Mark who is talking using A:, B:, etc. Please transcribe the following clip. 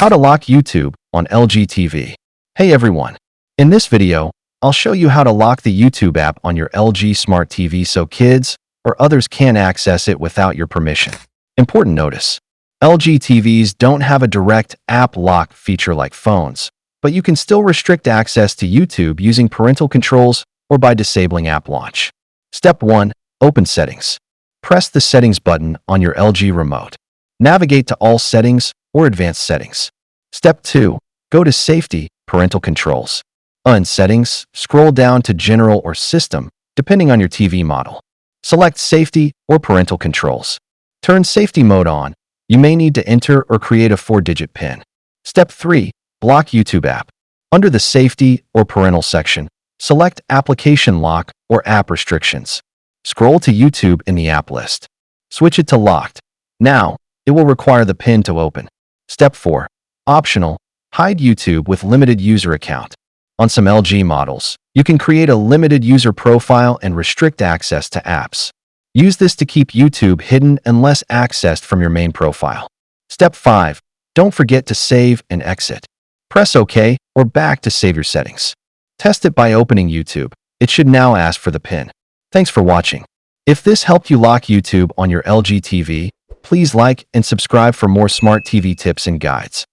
A: How to lock YouTube on LG TV. Hey everyone. In this video, I'll show you how to lock the YouTube app on your LG Smart TV so kids or others can't access it without your permission. Important notice. LG TVs don't have a direct app lock feature like phones, but you can still restrict access to YouTube using parental controls or by disabling app launch. Step 1. Open Settings. Press the Settings button on your LG remote. Navigate to All Settings or Advanced Settings. Step 2. Go to Safety, Parental Controls. On Settings, scroll down to General or System, depending on your TV model. Select Safety or Parental Controls. Turn Safety Mode on. You may need to enter or create a 4-digit PIN. Step 3. Block YouTube app. Under the Safety or Parental section, select Application Lock or App Restrictions. Scroll to YouTube in the app list. Switch it to Locked. Now, it will require the PIN to open. Step 4. Optional. Hide YouTube with limited user account. On some LG models, you can create a limited user profile and restrict access to apps. Use this to keep YouTube hidden unless accessed from your main profile. Step 5. Don't forget to save and exit. Press OK or back to save your settings. Test it by opening YouTube. It should now ask for the PIN. Thanks for watching. If this helped you lock YouTube on your LG TV, please like and subscribe for more smart TV tips and guides.